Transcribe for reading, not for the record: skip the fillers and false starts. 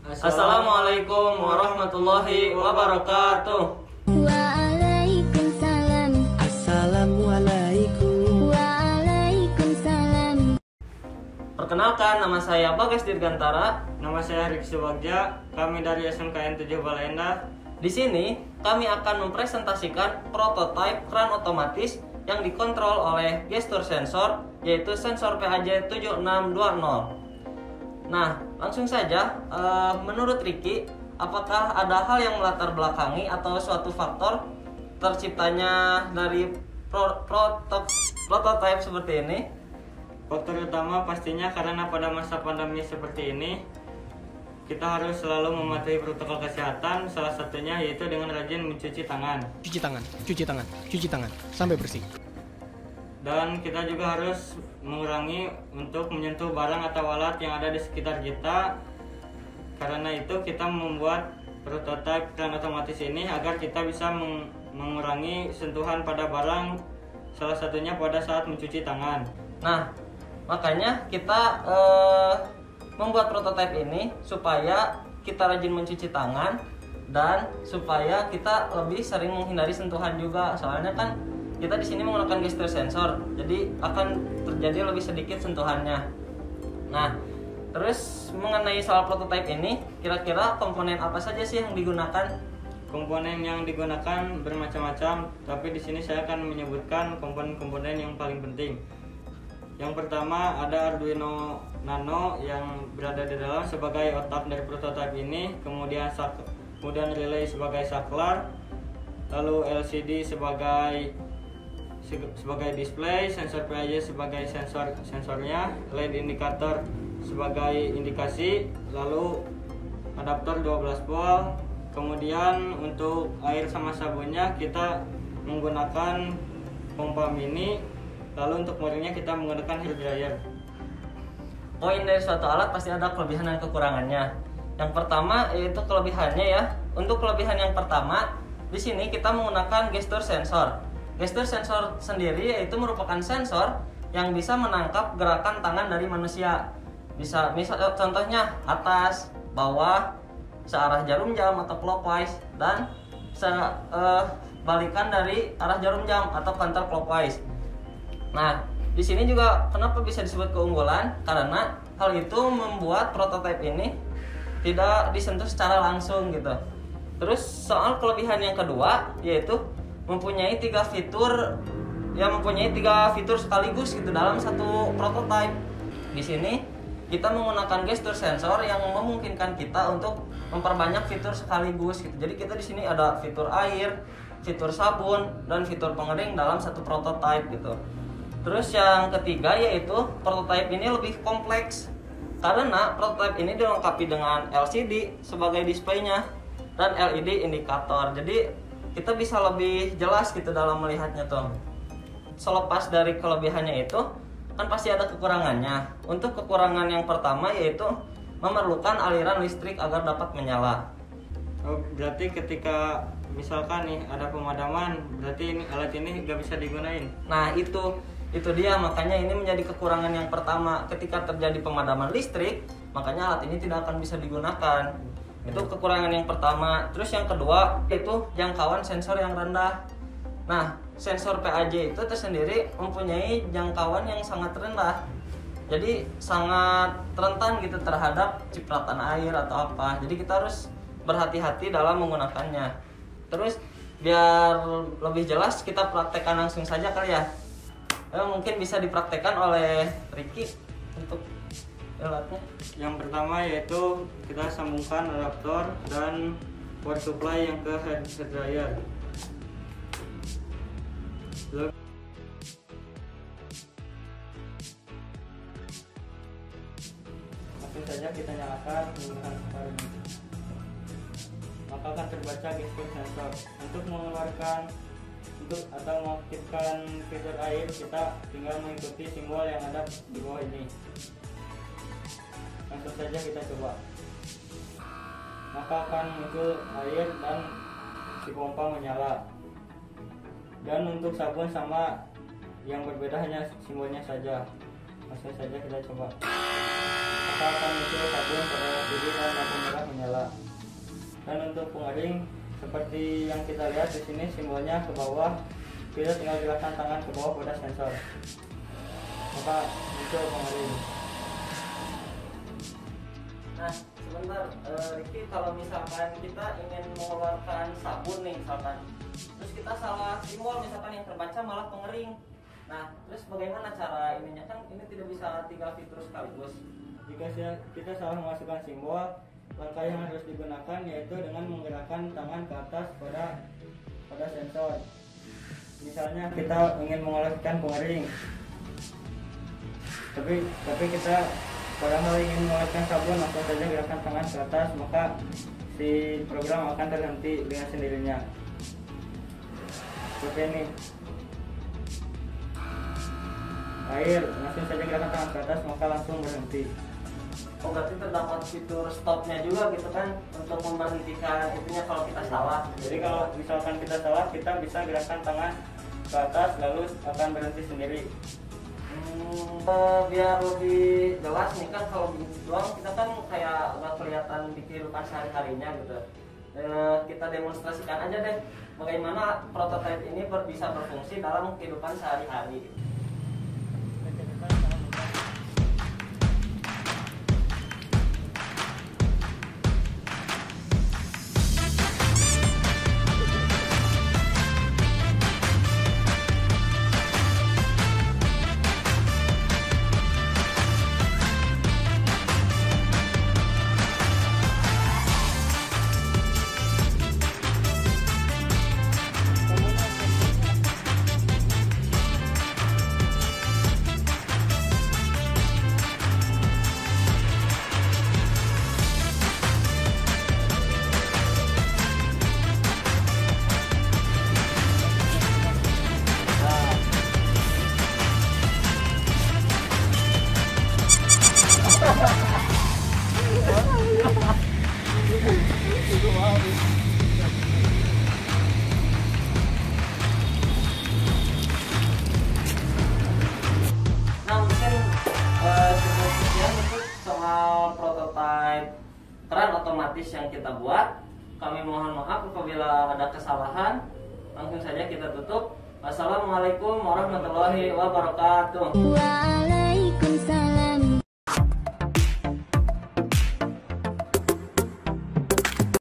Assalamualaikum warahmatullahi wabarakatuh. Waalaikumsalam. Assalamualaikum. Waalaikumsalam. Perkenalkan, nama saya Bagas Dirgantara. Nama saya Riksi Bagja, kami dari SMKN 7 Baleendah. Di sini kami akan mempresentasikan prototipe kran otomatis yang dikontrol oleh gestur sensor, yaitu sensor PAJ 7620. Nah, langsung saja, menurut Riki, apakah ada hal yang melatar belakangi atau suatu faktor terciptanya dari prototipe seperti ini? Faktor utama pastinya karena pada masa pandemi seperti ini, kita harus selalu mematuhi protokol kesehatan, salah satunya yaitu dengan rajin mencuci tangan. Cuci tangan, sampai bersih. Dan kita juga harus mengurangi untuk menyentuh barang atau alat yang ada di sekitar kita. Karena itu kita membuat prototipe kran otomatis ini agar kita bisa mengurangi sentuhan pada barang, salah satunya pada saat mencuci tangan. Nah, makanya kita membuat prototipe ini supaya kita rajin mencuci tangan dan supaya kita lebih sering menghindari sentuhan juga. Soalnya kan kita di sini menggunakan gestur sensor, jadi akan terjadi lebih sedikit sentuhannya. Nah, terus mengenai soal prototipe ini, kira-kira komponen apa saja sih yang digunakan? Komponen yang digunakan bermacam-macam, tapi di sini saya akan menyebutkan komponen-komponen yang paling penting. Yang pertama ada Arduino Nano yang berada di dalam sebagai otak dari prototipe ini, kemudian relay sebagai saklar, lalu LCD sebagai display, sensor PAJ sebagai sensornya, LED indikator sebagai indikasi, lalu adaptor 12 volt. Kemudian untuk air sama sabunnya kita menggunakan pompa mini, lalu untuk modelnya kita menggunakan hair dryer. Poin dari suatu alat pasti ada kelebihan dan kekurangannya. Yang pertama yaitu kelebihannya ya. Untuk kelebihan yang pertama, di sini kita menggunakan gestur sensor. Gestur sensor sendiri yaitu merupakan sensor yang bisa menangkap gerakan tangan dari manusia. Bisa contohnya atas, bawah, searah jarum jam atau clockwise, dan balikan dari arah jarum jam atau counter clockwise. Nah, di sini juga kenapa bisa disebut keunggulan? Karena hal itu membuat prototipe ini tidak disentuh secara langsung gitu. Terus soal kelebihan yang kedua yaitu mempunyai tiga fitur sekaligus gitu dalam satu prototipe. Di sini kita menggunakan gestur sensor yang memungkinkan kita untuk memperbanyak fitur sekaligus gitu. Jadi kita di sini ada fitur air, fitur sabun, dan fitur pengering dalam satu prototipe gitu. Terus yang ketiga yaitu prototipe ini lebih kompleks karena prototipe ini dilengkapi dengan LCD sebagai displaynya dan LED indikator. Jadi kita bisa lebih jelas gitu dalam melihatnya tuh. Selepas dari kelebihannya itu, kan pasti ada kekurangannya. Untuk kekurangan yang pertama yaitu memerlukan aliran listrik agar dapat menyala. Oh, berarti ketika misalkan nih ada pemadaman, berarti alat ini nggak bisa digunain. Nah itu dia, makanya ini menjadi kekurangan yang pertama. Ketika terjadi pemadaman listrik, makanya alat ini tidak akan bisa digunakan. Itu kekurangan yang pertama. Terus yang kedua itu jangkauan sensor yang rendah. Nah, sensor PAJ itu tersendiri mempunyai jangkauan yang sangat rendah. Jadi sangat rentan gitu terhadap cipratan air atau apa. Jadi kita harus berhati-hati dalam menggunakannya. Terus biar lebih jelas kita praktekkan langsung saja kali ya. Mungkin bisa dipraktekkan oleh Riki untuk alatnya. Yang pertama yaitu kita sambungkan adaptor dan power supply yang ke hair dryer. Langsung saja kita nyalakan menggunakan power ini. Maka akan terbaca gestur sensor. Untuk mengeluarkan atau mengaktifkan fitur air, kita tinggal mengikuti simbol yang ada di bawah ini. Langsung saja kita coba, maka akan muncul air dan si pompa menyala. Dan untuk sabun sama, yang berbeda hanya simbolnya saja. Langsung saja kita coba. maka akan muncul sabun pada lidi dan lampu merah menyala. Dan untuk pengering seperti yang kita lihat di sini simbolnya ke bawah, kita tinggal gerakkan tangan ke bawah pada sensor, maka muncul pengering. Nah, sebentar, Riki, kalau misalkan kita ingin mengeluarkan sabun nih misalkan, terus kita salah simbol misalkan yang terbaca malah pengering. Nah, terus bagaimana cara ininya, kan ini tidak bisa 3 fitur sekaligus. Jika kita salah memasukkan simbol, langkah yang harus digunakan yaitu dengan menggerakkan tangan ke atas pada sensor. Misalnya kita ingin mengeluarkan pengering, tapi kita padahal ingin mengeluarkan sabun, langsung saja gerakan tangan ke atas, maka si program akan terhenti dengan sendirinya. Seperti ini. Air, langsung saja gerakan tangan ke atas, maka langsung berhenti. Oh, berarti terdapat fitur stopnya juga gitu kan, untuk memberhentikan itunya kalau kita salah. Jadi kalau misalkan kita salah, kita bisa gerakan tangan ke atas lalu akan berhenti sendiri. Biar lebih jelas nih kan, kalau begini doang kita kan kayak nggak kelihatan di kehidupan sehari-harinya gitu. Kita demonstrasikan aja deh bagaimana prototipe ini bisa berfungsi dalam kehidupan sehari-hari. Nah, mungkin sekian untuk soal prototipe keran otomatis yang kita buat. Kami mohon maaf apabila ada kesalahan. Langsung saja kita tutup. Wassalamualaikum warahmatullahi wabarakatuh. Wa'alaikumsalam